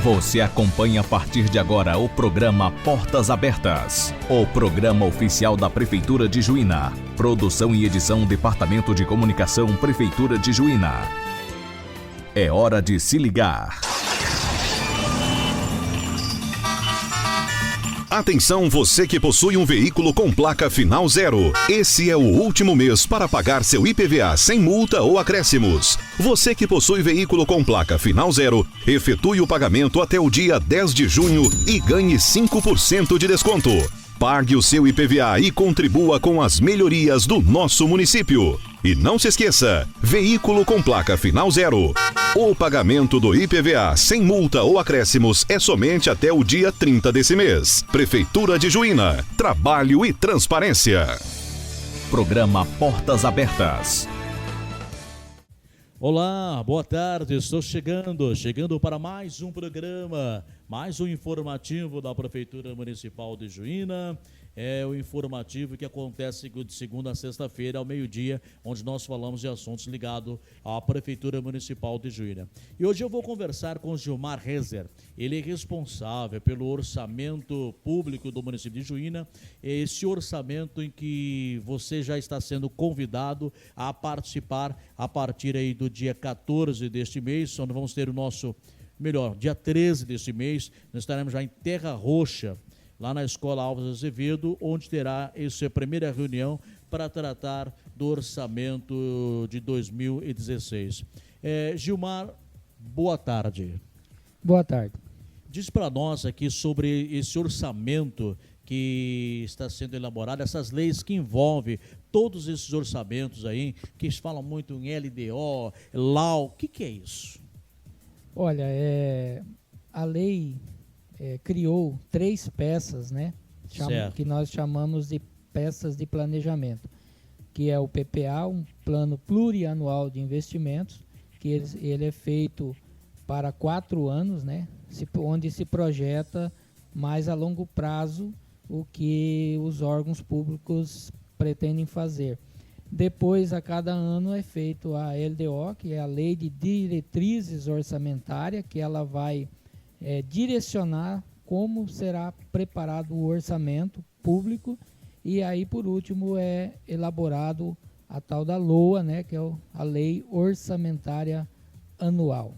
Você acompanha a partir de agora o programa Portas Abertas, o programa oficial da Prefeitura de Juína. Produção e edição Departamento de Comunicação Prefeitura de Juína. É hora de se ligar. Atenção, você que possui um veículo com placa final 0. Esse é o último mês para pagar seu IPVA sem multa ou acréscimos. Você que possui veículo com placa final 0, efetue o pagamento até o dia 10 de junho e ganhe 5% de desconto. Pague o seu IPVA e contribua com as melhorias do nosso município. E não se esqueça, veículo com placa final 0. O pagamento do IPVA sem multa ou acréscimos é somente até o dia 30 desse mês. Prefeitura de Juína, trabalho e transparência. Programa Portas Abertas. Olá, boa tarde, estou chegando para mais um programa, mais um informativo da Prefeitura Municipal de Juína. É o informativo que acontece de segunda a sexta-feira ao meio-dia, onde nós falamos de assuntos ligados à Prefeitura Municipal de Juína. E hoje eu vou conversar com o Gilmar Rezer. Ele é responsável pelo orçamento público do município de Juína, esse orçamento em que você já está sendo convidado a participar a partir aí do dia 14 deste mês, onde vamos ter o nosso, dia 13 deste mês, nós estaremos já em Terra Roxa, lá na Escola Alves Azevedo, onde terá essa primeira reunião para tratar do orçamento de 2016. Gilmar, boa tarde. Boa tarde. Diz para nós aqui sobre esse orçamento que está sendo elaborado, essas leis que envolvem todos esses orçamentos aí, que falam muito em LDO, LAU, o que é isso? Olha, a lei criou 3 peças, né? Que nós chamamos de peças de planejamento, que é o PPA, um plano plurianual de investimentos, que ele é feito para 4 anos, né? Onde se projeta mais a longo prazo o que os órgãos públicos pretendem fazer. Depois, a cada ano é feito a LDO, que é a Lei de Diretrizes Orçamentárias, que ela vai direcionar como será preparado o orçamento público, e aí por último é elaborado a tal da LOA, né, que é a Lei Orçamentária Anual.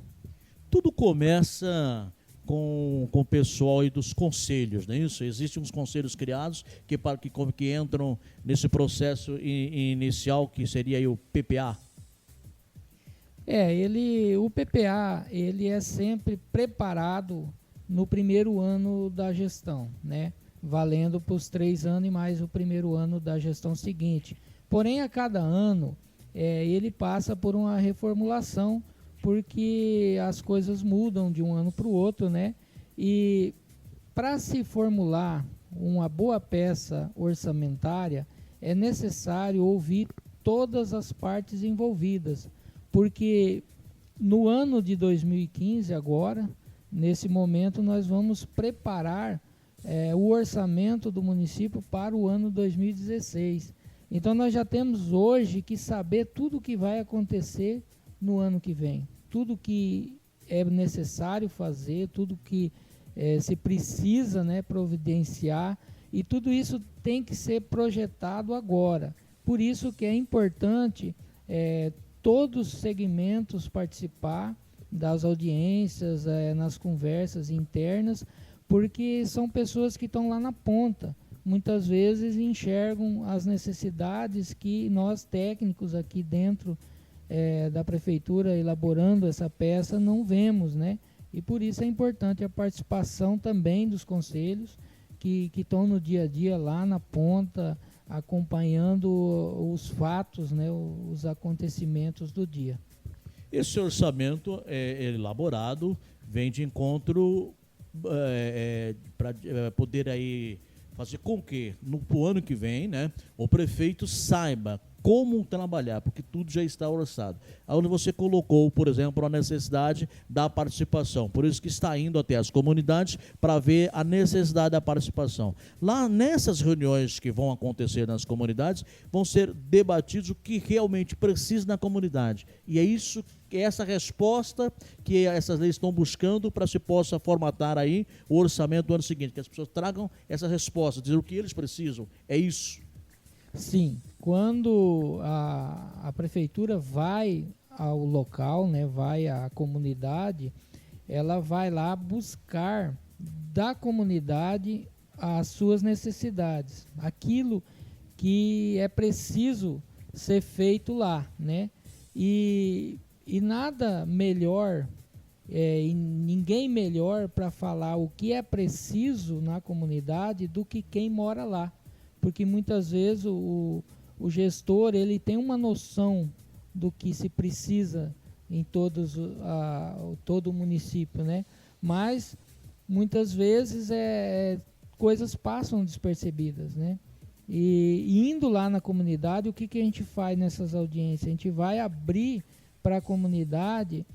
Tudo começa com o pessoal aí dos conselhos, não é isso? Existem uns conselhos criados que entram nesse processo inicial, que seria aí o PPA. O PPA, ele é sempre preparado no primeiro ano da gestão, né? Valendo para os 3 anos e mais o primeiro ano da gestão seguinte. Porém, a cada ano, ele passa por uma reformulação, porque as coisas mudam de um ano para o outro, né? E para se formular uma boa peça orçamentária, é necessário ouvir todas as partes envolvidas, porque no ano de 2015, agora, nesse momento, nós vamos preparar o orçamento do município para o ano 2016. Então, nós já temos hoje que saber tudo o que vai acontecer no ano que vem. Tudo que é necessário fazer, tudo que se precisa, né, providenciar, e tudo isso tem que ser projetado agora. Por isso que é importante todos os segmentos participar das audiências, nas conversas internas, porque são pessoas que estão lá na ponta. Muitas vezes enxergam as necessidades que nós técnicos aqui dentro da prefeitura, elaborando essa peça, não vemos, né? E por isso é importante a participação também dos conselhos que estão no dia a dia lá na ponta, acompanhando os fatos, né, os acontecimentos do dia. Esse orçamento é elaborado, vem de encontro para poder aí fazer com que no ano que vem, né, o prefeito saiba como trabalhar, porque tudo já está orçado. Onde você colocou, por exemplo, a necessidade da participação. Por isso que está indo até as comunidades para ver a necessidade da participação. Lá nessas reuniões que vão acontecer nas comunidades, vão ser debatidos o que realmente precisa na comunidade. E é isso, essa resposta que essas leis estão buscando para se possa formatar aí o orçamento do ano seguinte, que as pessoas tragam essa resposta, dizer o que eles precisam. É isso. Sim, quando a prefeitura vai ao local, né, vai à comunidade, ela vai lá buscar da comunidade as suas necessidades, aquilo que é preciso ser feito lá, né? E nada melhor, e ninguém melhor para falar o que é preciso na comunidade do que quem mora lá. Porque muitas vezes o gestor ele tem uma noção do que se precisa em todo o município, né? Mas muitas vezes coisas passam despercebidas, né? E indo lá na comunidade, o que a gente faz nessas audiências? A gente vai abrir para a comunidade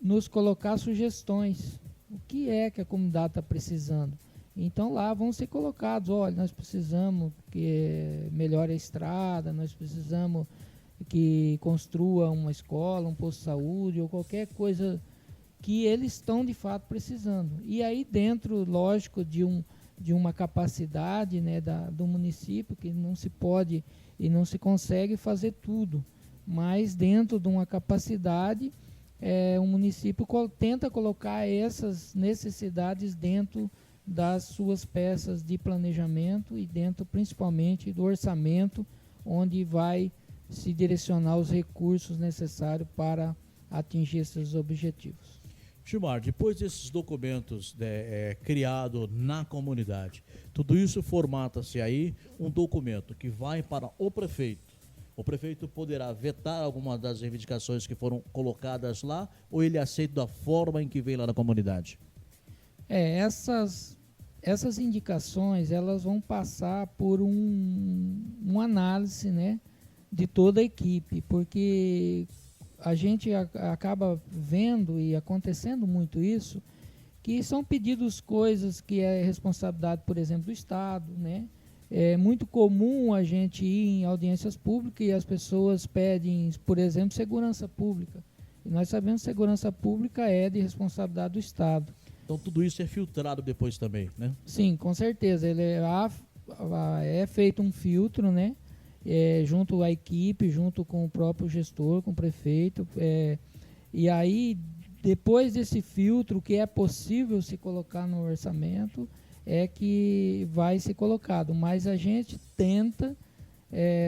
nos colocar sugestões. O que é que a comunidade está precisando? Então lá vão ser colocados, olha, nós precisamos que melhore a estrada, nós precisamos que construa uma escola, um posto de saúde ou qualquer coisa que eles estão de fato precisando. E aí dentro, lógico, de uma capacidade, né, do município, que não se pode e não se consegue fazer tudo, mas dentro de uma capacidade, o município tenta colocar essas necessidades dentro das suas peças de planejamento e dentro principalmente do orçamento, onde vai se direcionar os recursos necessários para atingir esses objetivos. Gilmar, depois desses documentos criados na comunidade, tudo isso formata-se aí um documento que vai para o prefeito. O prefeito poderá vetar alguma das reivindicações que foram colocadas lá ou ele aceita da forma em que vem lá na comunidade? Essas indicações elas vão passar por uma análise, né, de toda a equipe, porque a gente acaba vendo e acontecendo muito isso, que são pedidos coisas que é responsabilidade, por exemplo, do Estado, né? É muito comum a gente ir em audiências públicas e as pessoas pedem, por exemplo, segurança pública. E nós sabemos que segurança pública é de responsabilidade do Estado. Então tudo isso é filtrado depois também, né? Sim, com certeza. É feito um filtro, né? Junto à equipe, junto com o próprio gestor, com o prefeito. E aí, depois desse filtro, o que é possível se colocar no orçamento é que vai ser colocado. Mas a gente tenta,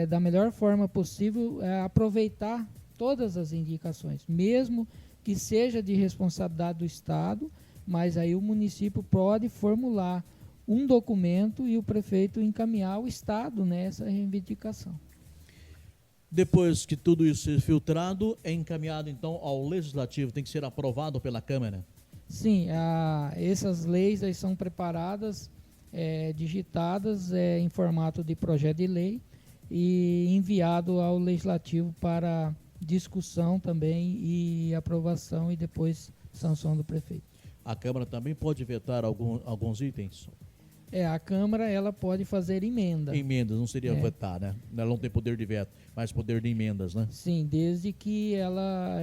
da melhor forma possível, aproveitar todas as indicações, mesmo que seja de responsabilidade do Estado, mas aí o município pode formular um documento e o prefeito encaminhar ao Estado nessa reivindicação. Depois que tudo isso é filtrado, é encaminhado então ao Legislativo, tem que ser aprovado pela Câmara? Sim, essas leis aí são preparadas, digitadas em formato de projeto de lei e enviado ao Legislativo para discussão também e aprovação e depois sanção do prefeito. A Câmara também pode vetar alguns itens? A Câmara ela pode fazer emenda. Emendas, não seria vetar, né? Ela não tem poder de veto, mas poder de emendas, né? Sim, desde que ela,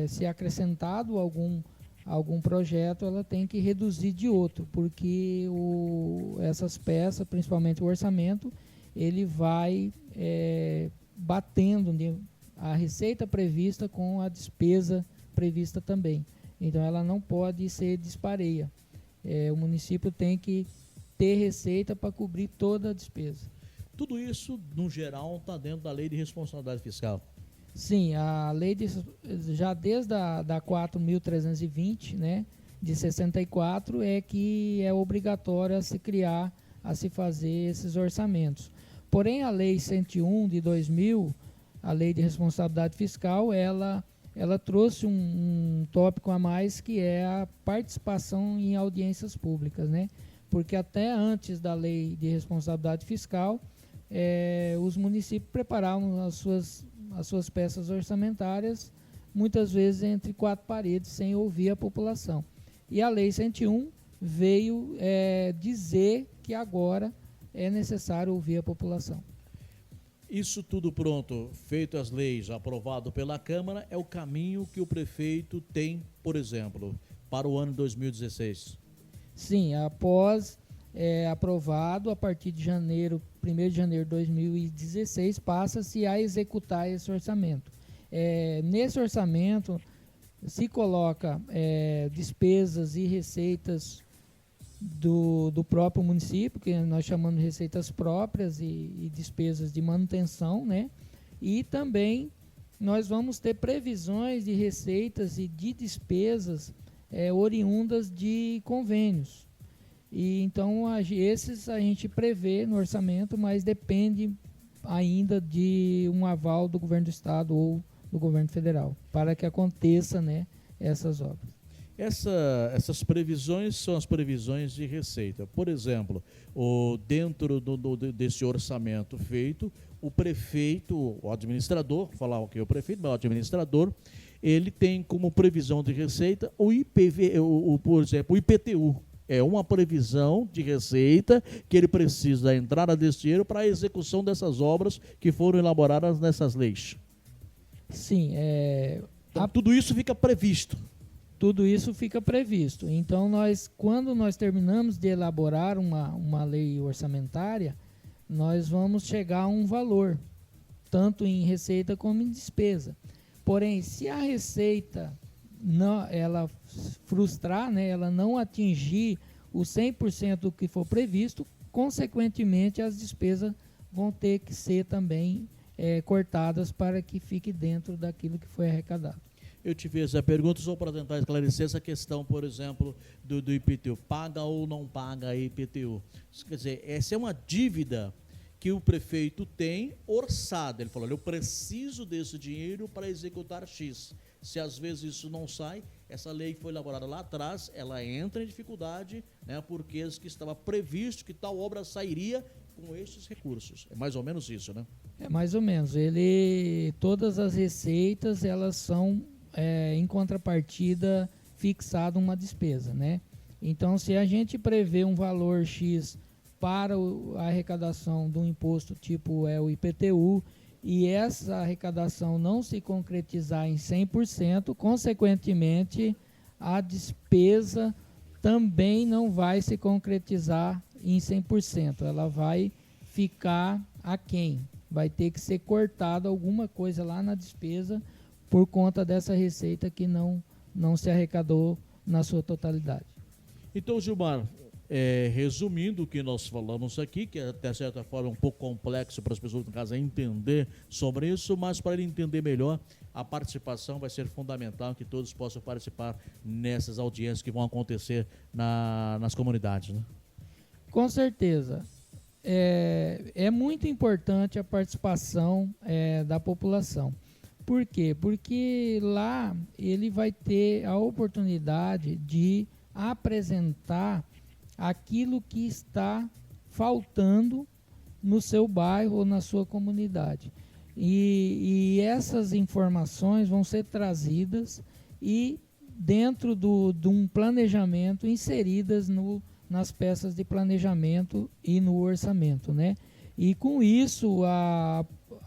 se acrescentado algum projeto, ela tem que reduzir de outro, porque essas peças, principalmente o orçamento, ele vai batendo a receita prevista com a despesa prevista também. Então ela não pode ser dispareia. O município tem que ter receita para cobrir toda a despesa. Tudo isso, no geral, está dentro da Lei de Responsabilidade Fiscal. Sim, a lei já desde da 4.320, né, de 64, que é obrigatória a se fazer esses orçamentos. Porém, a Lei 101 de 2000, a Lei de Responsabilidade Fiscal, ela trouxe um tópico a mais, que é a participação em audiências públicas, né? Porque até antes da Lei de Responsabilidade Fiscal, os municípios preparavam as suas peças orçamentárias, muitas vezes entre quatro paredes, sem ouvir a população. E a Lei 101 veio dizer que agora é necessário ouvir a população. Isso tudo pronto, feito as leis, aprovado pela Câmara, é o caminho que o prefeito tem, por exemplo, para o ano 2016? Sim, após aprovado, a partir de 1º de janeiro de 2016, passa-se a executar esse orçamento. Nesse orçamento se coloca despesas e receitas do próprio município, que nós chamamos de receitas próprias e despesas de manutenção, né? E também nós vamos ter previsões de receitas e de despesas oriundas de convênios. E então esses a gente prevê no orçamento, mas depende ainda de um aval do governo do estado ou do governo federal para que aconteça, né, essas obras. Essas previsões são as previsões de receita. Por exemplo, dentro desse orçamento feito, o prefeito, o administrador, vou falar o prefeito, mas o administrador, ele tem como previsão de receita o por exemplo, o IPTU. É uma previsão de receita que ele precisa da entrada desse dinheiro para a execução dessas obras que foram elaboradas nessas leis. Sim. Então, tudo isso fica previsto. Tudo isso fica previsto. Então, quando nós terminamos de elaborar uma lei orçamentária, nós vamos chegar a um valor, tanto em receita como em despesa. Porém, se a receita ela frustrar, né, ela não atingir o 100% do que for previsto, consequentemente, as despesas vão ter que ser também cortadas para que fique dentro daquilo que foi arrecadado. Eu te fiz a pergunta só para tentar esclarecer essa questão, por exemplo, do IPTU. Paga ou não paga IPTU? Quer dizer, essa é uma dívida que o prefeito tem orçada. Ele falou, eu preciso desse dinheiro para executar X. Se às vezes isso não sai, essa lei foi elaborada lá atrás, ela entra em dificuldade, né, porque que estava previsto que tal obra sairia com estes recursos. É mais ou menos isso, né? É mais ou menos. Todas as receitas, elas são em contrapartida fixado uma despesa, né? Então, se a gente prevê um valor X para a arrecadação de um imposto tipo o IPTU e essa arrecadação não se concretizar em 100%, consequentemente, a despesa também não vai se concretizar em 100%. Ela vai ficar aquém. Vai ter que ser cortada alguma coisa lá na despesa por conta dessa receita que não se arrecadou na sua totalidade. Então, Gilmar, resumindo o que nós falamos aqui, que até certa forma é um pouco complexo para as pessoas, no caso, entender sobre isso, mas para ele entender melhor, a participação vai ser fundamental, que todos possam participar nessas audiências que vão acontecer nas comunidades, né? Com certeza. É muito importante a participação da população. Por quê? Porque lá ele vai ter a oportunidade de apresentar aquilo que está faltando no seu bairro ou na sua comunidade. E essas informações vão ser trazidas e dentro de um planejamento inseridas nas peças de planejamento e no orçamento, né? E com isso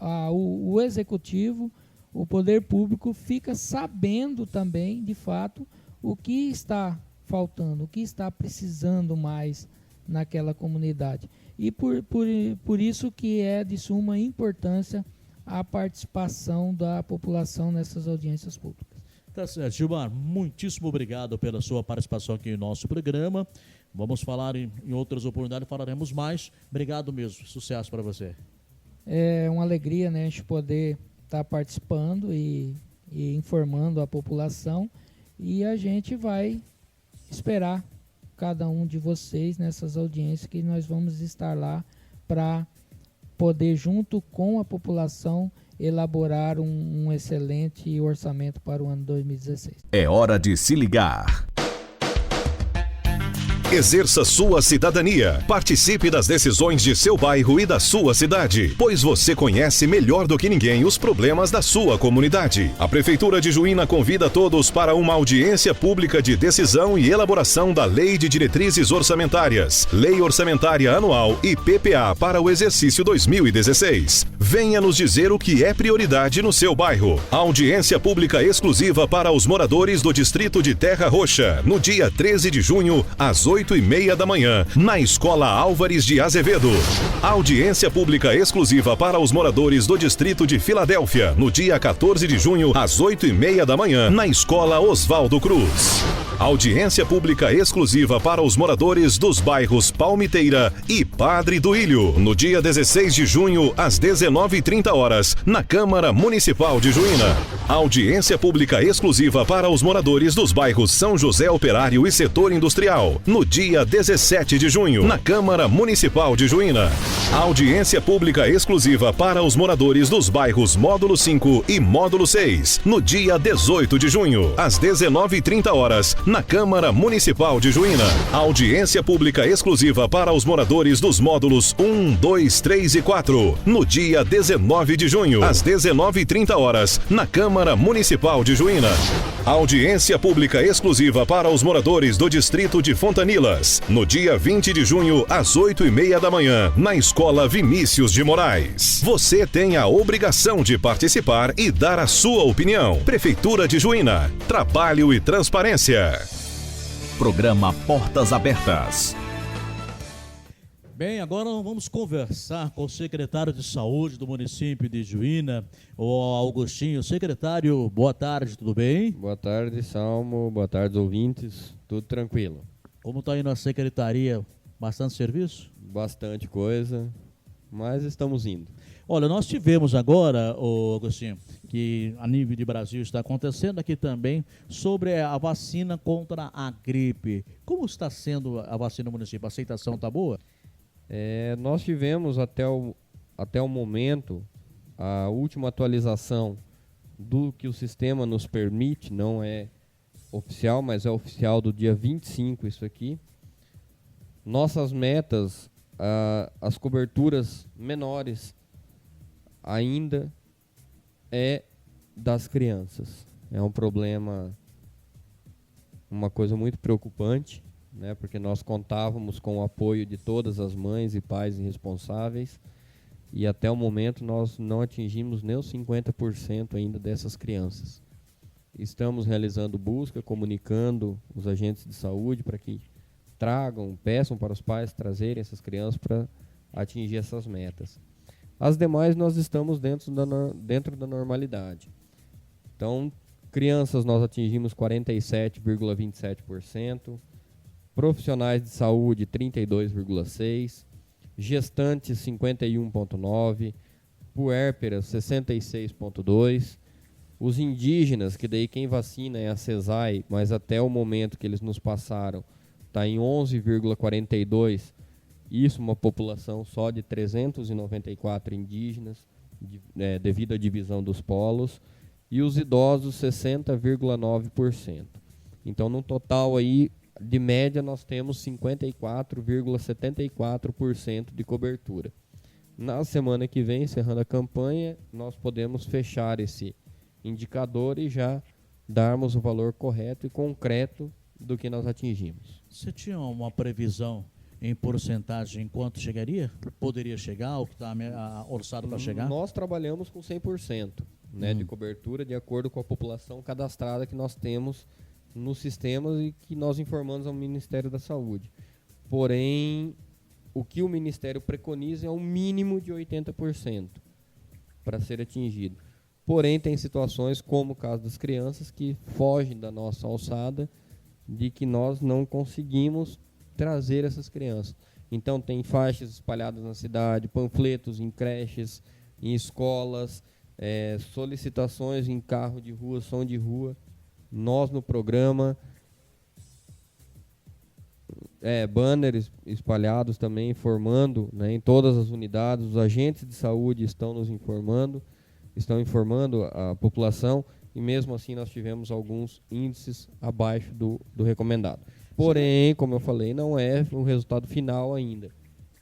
o executivo, o poder público fica sabendo também, de fato, o que está faltando, o que está precisando mais naquela comunidade. E por isso que é de suma importância a participação da população nessas audiências públicas. Tá certo, Gilmar, muitíssimo obrigado pela sua participação aqui no nosso programa. Vamos falar em outras oportunidades, falaremos mais. Obrigado mesmo, sucesso para você. É uma alegria, né, a gente poder estar participando e informando a população, e a gente vai esperar cada um de vocês nessas audiências que nós vamos estar lá para poder, junto com a população, elaborar um excelente orçamento para o ano 2016. É hora de se ligar. Exerça sua cidadania. Participe das decisões de seu bairro e da sua cidade, pois você conhece melhor do que ninguém os problemas da sua comunidade. A Prefeitura de Juína convida todos para uma audiência pública de decisão e elaboração da Lei de Diretrizes Orçamentárias, Lei Orçamentária Anual e PPA para o exercício 2016. Venha nos dizer o que é prioridade no seu bairro. Audiência pública exclusiva para os moradores do Distrito de Terra Roxa, no dia 13 de junho, às 8h30 da manhã, na Escola Álvares de Azevedo. Audiência pública exclusiva para os moradores do Distrito de Filadélfia, no dia 14 de junho, às 8h30 da manhã, na Escola Oswaldo Cruz. Audiência pública exclusiva para os moradores dos bairros Palmiteira e Padre do Ilho, no dia 16 de junho, às 19h30, na Câmara Municipal de Juína. Audiência pública exclusiva para os moradores dos bairros São José Operário e Setor Industrial, no dia 17 de junho, na Câmara Municipal de Juína. Audiência pública exclusiva para os moradores dos bairros Módulo 5 e Módulo 6, no dia 18 de junho, às 19h30, na Câmara Municipal de Juína. Audiência pública exclusiva para os moradores dos módulos 1, 2, 3 e 4, no dia 19 de junho, às 19h30, na Câmara Municipal de Juína. Audiência pública exclusiva para os moradores do Distrito de Fontanilas, no dia 20 de junho, às 8h30 da manhã, na Escola Vinícius de Moraes. Você tem a obrigação de participar e dar a sua opinião. Prefeitura de Juína. Trabalho e transparência. Programa Portas Abertas. Bem, agora vamos conversar com o secretário de Saúde do município de Juína, o Augustinho. Secretário, boa tarde, tudo bem? Boa tarde, Salmo. Boa tarde, ouvintes. Tudo tranquilo. Como está indo a secretaria? Bastante serviço? Bastante coisa, mas estamos indo. Olha, nós tivemos agora, Augustinho, que a nível de Brasil está acontecendo aqui também, sobre a vacina contra a gripe. Como está sendo a vacina no município? A aceitação está boa? Nós tivemos até o momento a última atualização do que o sistema nos permite, não é oficial, mas é oficial do dia 25 isso aqui. Nossas metas, as coberturas menores ainda é das crianças. É um problema, uma coisa muito preocupante, né, porque nós contávamos com o apoio de todas as mães e pais responsáveis e até o momento nós não atingimos nem os 50% ainda dessas crianças. Estamos realizando busca, comunicando os agentes de saúde para que peçam para os pais trazerem essas crianças para atingir essas metas. As demais nós estamos dentro da normalidade. Então, crianças nós atingimos 47,27%, profissionais de saúde 32,6%, gestantes 51,9%, puérperas 66,2%, os indígenas, que daí quem vacina é a CESAI, mas até o momento que eles nos passaram está em 11,42%, isso uma população só de 394 indígenas, devido à divisão dos polos, e os idosos 60,9%. Então, no total aí, de média, nós temos 54,74% de cobertura. Na semana que vem, encerrando a campanha, nós podemos fechar esse indicador e já darmos o valor correto e concreto do que nós atingimos. Você tinha uma previsão em porcentagem quanto chegaria? Poderia chegar, o que está orçado para chegar? Nós trabalhamos com 100%, né, de cobertura, de acordo com a população cadastrada que nós temos nos sistemas e que nós informamos ao Ministério da Saúde. Porém, o que o Ministério preconiza é um mínimo de 80% para ser atingido. Porém, tem situações, como o caso das crianças, que fogem da nossa alçada, de que nós não conseguimos trazer essas crianças. Então, tem faixas espalhadas na cidade, panfletos em creches, em escolas, solicitações em carro de rua, som de rua. Nós, no programa, banners espalhados também, informando, né, em todas as unidades. Os agentes de saúde estão informando a população, e mesmo assim nós tivemos alguns índices abaixo do recomendado. Porém, como eu falei, não é um resultado final ainda,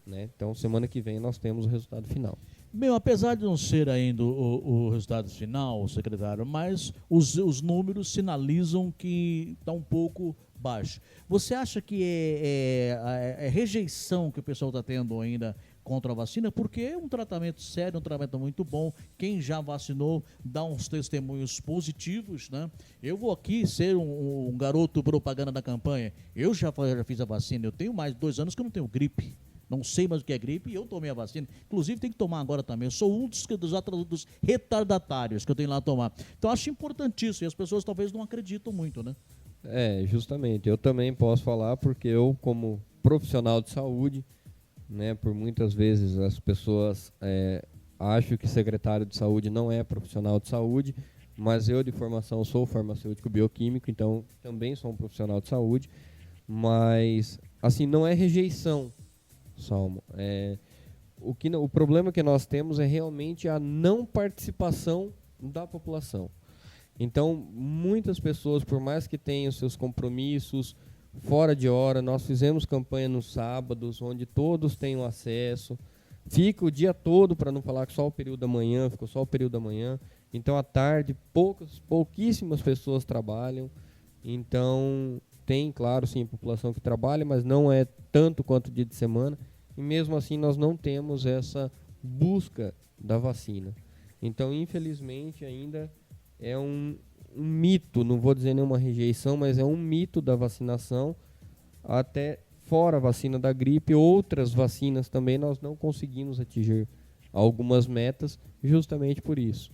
né? Então, semana que vem nós temos o resultado final. Bem, apesar de não ser ainda o resultado final, secretário, mas os números sinalizam que está um pouco baixo. Você acha que é rejeição que o pessoal está tendo ainda contra a vacina? Porque é um tratamento sério, um tratamento muito bom. Quem já vacinou dá uns testemunhos positivos, né? Eu vou aqui ser um garoto propaganda da campanha. Eu já fiz a vacina, eu tenho mais de 2 anos que eu não tenho gripe. Não sei mais o que é gripe e eu tomei a vacina. Inclusive, tem que tomar agora também. Eu sou um dos retardatários que eu tenho lá a tomar. Então, acho importantíssimo. E as pessoas talvez não acreditam muito, né? Justamente. Eu também posso falar porque eu, como profissional de saúde, né, por muitas vezes as pessoas acham que secretário de saúde não é profissional de saúde, mas eu, de formação, sou farmacêutico bioquímico, então também sou um profissional de saúde. Mas, assim, não é rejeição, Salmo. O problema que nós temos é realmente a não participação da população. Então, muitas pessoas, por mais que tenham seus compromissos fora de hora, nós fizemos campanha nos sábados, onde todos tenham acesso. Fica o dia todo, para não falar que só o período da manhã, ficou só o período da manhã. Então, à tarde, pouquíssimas pessoas trabalham. Então, tem, claro, sim, população que trabalha, mas não é tanto quanto dia de semana. E mesmo assim, nós não temos essa busca da vacina. Então, infelizmente, ainda é um mito, não vou dizer nenhuma rejeição, mas é um mito da vacinação. Até fora a vacina da gripe, outras vacinas também nós não conseguimos atingir algumas metas justamente por isso.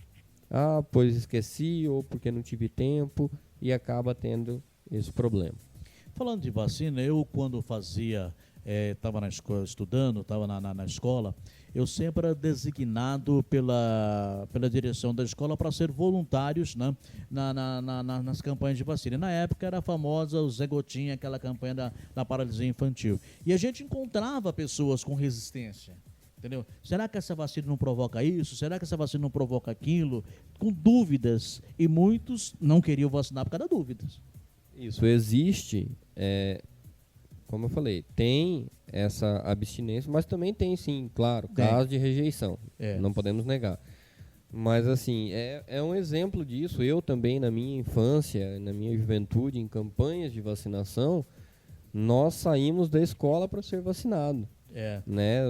Pois esqueci ou porque não tive tempo e acaba tendo esse problema. Falando de vacina, eu quando estava na escola estudando, estava na escola, eu sempre era designado pela direção da escola para ser voluntários, né, nas campanhas de vacina. Na época era a famosa o Zé Gotinha, aquela campanha da paralisia infantil. E a gente encontrava pessoas com resistência. Entendeu? Será que essa vacina não provoca isso? Será que essa vacina não provoca aquilo? Com dúvidas. E muitos não queriam vacinar por causa de dúvidas. Isso existe, como eu falei, tem essa abstinência, mas também tem sim, claro, casos de rejeição, não podemos negar. Mas assim, é um exemplo disso. Eu também, na minha infância, na minha juventude, em campanhas de vacinação, nós saímos da escola para ser vacinado. Né?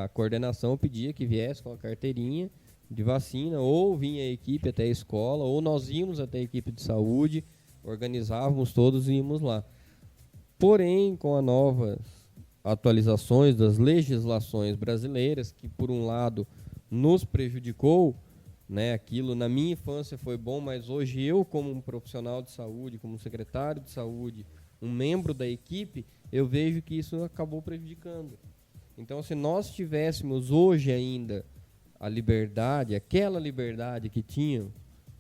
A coordenação pedia que viesse com a carteirinha de vacina, ou vinha a equipe até a escola, ou nós íamos até a equipe de saúde, organizávamos todos e íamos lá. Porém, com as novas atualizações das legislações brasileiras, que por um lado nos prejudicou, né, aquilo na minha infância foi bom, mas hoje eu, como um profissional de saúde, como secretário de saúde, um membro da equipe, eu vejo que isso acabou prejudicando. Então, se nós tivéssemos hoje ainda a liberdade, aquela liberdade que tinham,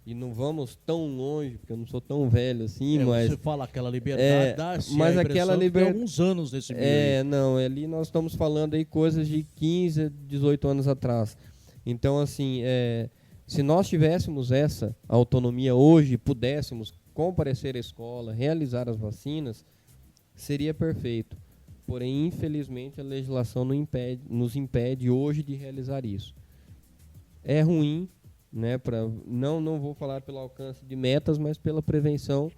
e não vamos tão longe, porque eu não sou tão velho assim, mas... Você fala aquela liberdade, dá-se mas a aquela impressão que tem alguns anos nesse meio. Não, ali nós estamos falando aí coisas de 15, 18 anos atrás. Então, assim, se nós tivéssemos essa autonomia hoje, pudéssemos comparecer à escola, realizar as vacinas, seria perfeito. Porém, infelizmente, a legislação nos impede hoje de realizar isso. É ruim, né, não vou falar pelo alcance de metas, mas pela prevenção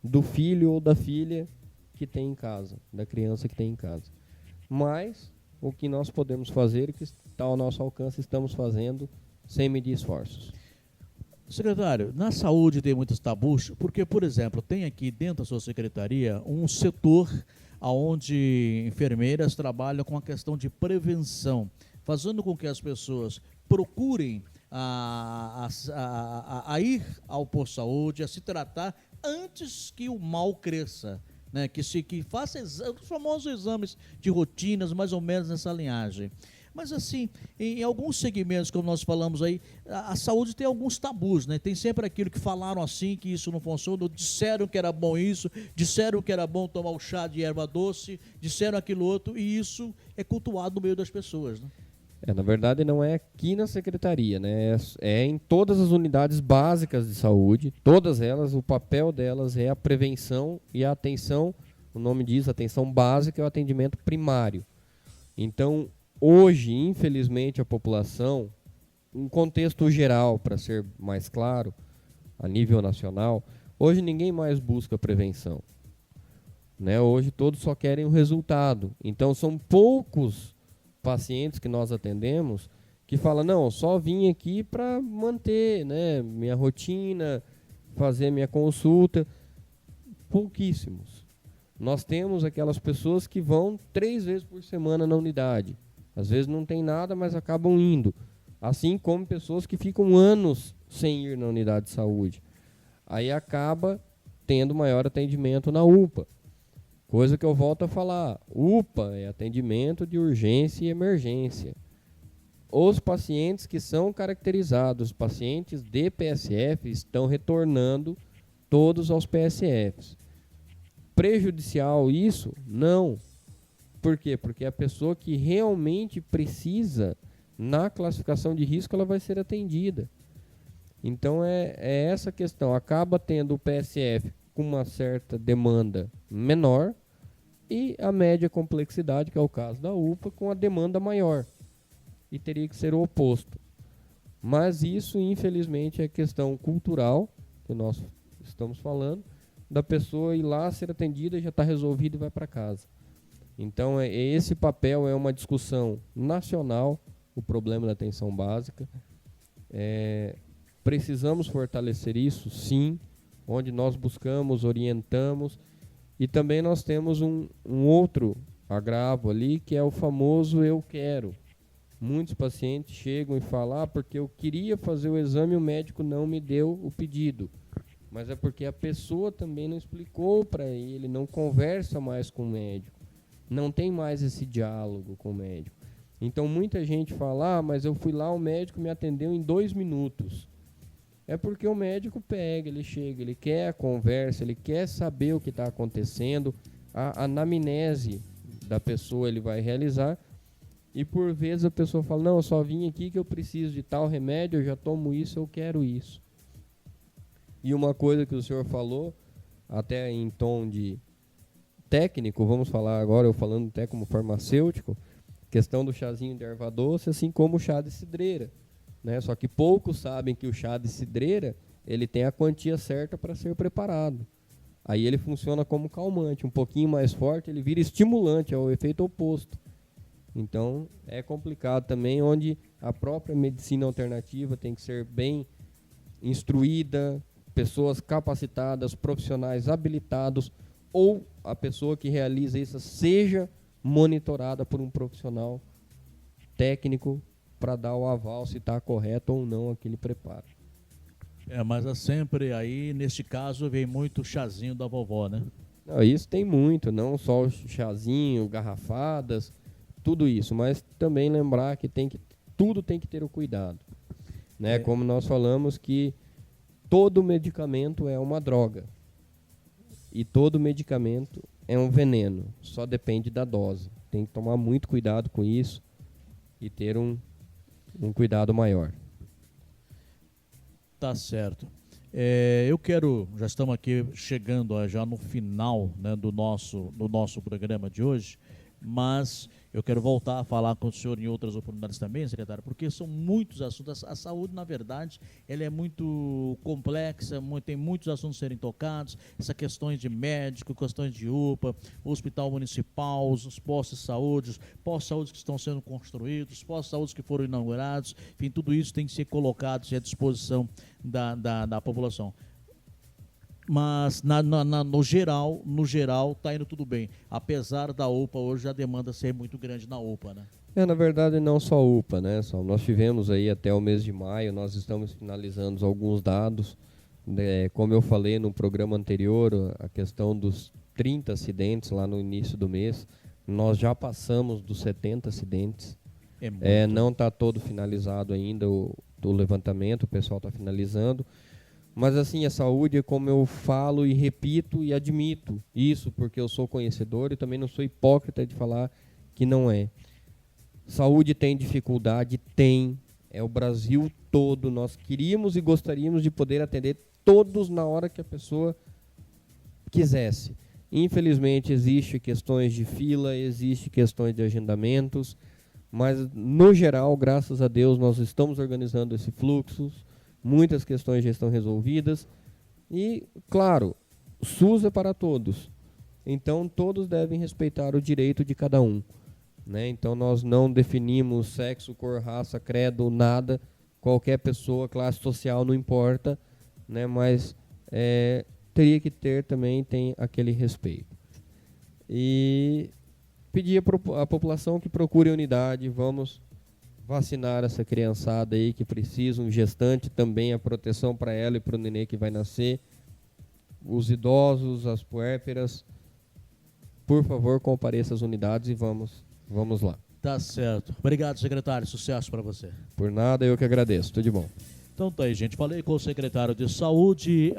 do filho ou da filha que tem em casa, da criança que tem em casa. Mas o que nós podemos fazer, que está ao nosso alcance, estamos fazendo sem medir esforços. Secretário, na saúde tem muitos tabus, porque, por exemplo, tem aqui dentro da sua secretaria um setor onde enfermeiras trabalham com a questão de prevenção, fazendo com que as pessoas procurem a ir ao posto de saúde, a se tratar antes que o mal cresça, né? Que faça os famosos exames de rotinas, mais ou menos nessa linhagem. Mas assim, em alguns segmentos, como nós falamos aí, a saúde tem alguns tabus, né? Tem sempre aquilo que falaram assim, que isso não funciona, disseram que era bom isso, disseram que era bom tomar o chá de erva doce, disseram aquilo outro, e isso é cultuado no meio das pessoas, né? Na verdade, não é aqui na secretaria, né? É em todas as unidades básicas de saúde, todas elas, o papel delas é a prevenção e a atenção o nome diz, atenção básica é o atendimento primário. Então, hoje, infelizmente, a população, um contexto geral, para ser mais claro, a nível nacional, hoje ninguém mais busca prevenção. Né? Hoje todos só querem o resultado. Então, são poucos pacientes que nós atendemos que falam, não, só vim aqui para manter, né, minha rotina, fazer minha consulta. Pouquíssimos. Nós temos aquelas pessoas que vão 3 vezes por semana na unidade. Às vezes não tem nada, mas acabam indo. Assim como pessoas que ficam anos sem ir na unidade de saúde. Aí acaba tendo maior atendimento na UPA. Coisa que eu volto a falar. UPA é atendimento de urgência e emergência. Os pacientes que são caracterizados, pacientes de PSF, estão retornando todos aos PSFs. Prejudicial isso? Não. Por quê? Porque a pessoa que realmente precisa, na classificação de risco, ela vai ser atendida. Então é essa questão. Acaba tendo o PSF com uma certa demanda menor e a média complexidade, que é o caso da UPA, com a demanda maior. E teria que ser o oposto. Mas isso, infelizmente, é questão cultural, que nós estamos falando, da pessoa ir lá, ser atendida, já está resolvido e vai para casa. Então, esse papel é uma discussão nacional, o problema da atenção básica. Precisamos fortalecer isso, sim, onde nós buscamos, orientamos, e também nós temos um outro agravo ali, que é o famoso eu quero. Muitos pacientes chegam e falam, porque eu queria fazer o exame e o médico não me deu o pedido. Mas é porque a pessoa também não explicou para ele, não conversa mais com o médico, não tem mais esse diálogo com o médico. Então muita gente fala, mas eu fui lá, o médico me atendeu em 2 minutos. É porque o médico pega, ele chega, ele quer a conversa, ele quer saber o que está acontecendo, a anamnese da pessoa ele vai realizar, e por vezes a pessoa fala, não, eu só vim aqui que eu preciso de tal remédio, eu já tomo isso, eu quero isso. E uma coisa que o senhor falou, até em tom de técnico, vamos falar agora, eu falando até como farmacêutico, questão do chazinho de erva doce, assim como o chá de cidreira. Né? Só que poucos sabem que o chá de cidreira ele tem a quantia certa para ser preparado. Aí ele funciona como calmante, um pouquinho mais forte, ele vira estimulante, é o efeito oposto. Então é complicado também, onde a própria medicina alternativa tem que ser bem instruída, pessoas capacitadas, profissionais habilitados, ou a pessoa que realiza isso seja monitorada por um profissional técnico para dar o aval se está correto ou não aquele preparo. Mas é sempre aí, neste caso, vem muito chazinho da vovó, né? Não, isso tem muito, não só o chazinho, garrafadas, tudo isso, mas também lembrar que tudo tem que ter o cuidado. Né? Como nós falamos que todo medicamento é uma droga e todo medicamento é um veneno, só depende da dose. Tem que tomar muito cuidado com isso e ter um cuidado maior. Tá certo. Já estamos aqui chegando já no final, né, do nosso programa de hoje, mas eu quero voltar a falar com o senhor em outras oportunidades também, secretário, porque são muitos assuntos. A saúde, na verdade, ela é muito complexa, tem muitos assuntos a serem tocados, essas questões de médico, questões de UPA, hospital municipal, os postos de saúde, os postos de saúde que estão sendo construídos, os postos de saúde que foram inaugurados, enfim, tudo isso tem que ser colocado à disposição da população. Mas no geral está indo tudo bem, apesar da UPA hoje a demanda ser muito grande na UPA, né? Na verdade não só UPA, né? Nós tivemos aí até o mês de maio, nós estamos finalizando alguns dados, como eu falei no programa anterior, a questão dos 30 acidentes lá no início do mês, nós já passamos dos 70 acidentes, não está todo finalizado ainda o levantamento, o pessoal está finalizando. Mas assim, a saúde é como eu falo e repito e admito isso, porque eu sou conhecedor e também não sou hipócrita de falar que não é. Saúde tem dificuldade? Tem. É o Brasil todo. Nós queríamos e gostaríamos de poder atender todos na hora que a pessoa quisesse. Infelizmente, existe questões de fila, existe questões de agendamentos, mas, no geral, graças a Deus, nós estamos organizando esse fluxo, muitas questões já estão resolvidas e, claro, SUS é para todos, então todos devem respeitar o direito de cada um, né? Então, nós não definimos sexo, cor, raça, credo, nada, qualquer pessoa, classe social, não importa, né? Mas teria que ter também, tem aquele respeito. E pedir à população que procure a unidade, vamos vacinar essa criançada aí que precisa, um gestante também, a proteção para ela e para o nenê que vai nascer, os idosos, as puérperas, por favor, compareça às unidades e vamos lá. Tá certo. Obrigado, secretário. Sucesso para você. Por nada, eu que agradeço. Tudo de bom. Então tá aí, gente. Falei com o secretário de Saúde,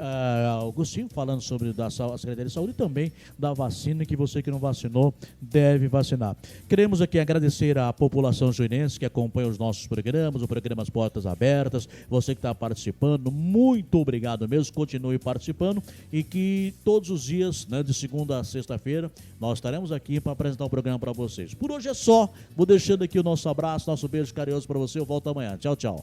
Augustinho, falando sobre a Secretaria de Saúde e também da vacina, que você que não vacinou deve vacinar. Queremos aqui agradecer à população juinense que acompanha os nossos programas, o programa As Portas Abertas, você que está participando, muito obrigado mesmo, continue participando e que todos os dias, né, de segunda a sexta-feira, nós estaremos aqui para apresentar o programa para vocês. Por hoje é só, vou deixando aqui o nosso abraço, nosso beijo carinhoso para você, eu volto amanhã. Tchau, tchau.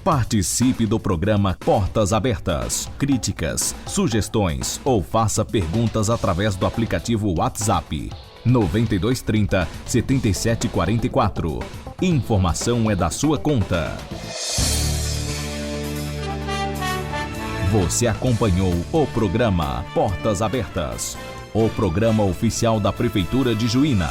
Participe do programa Portas Abertas. Críticas, sugestões ou faça perguntas através do aplicativo WhatsApp 9230 7744. Informação é da sua conta. Você acompanhou o programa Portas Abertas, o programa oficial da Prefeitura de Juína.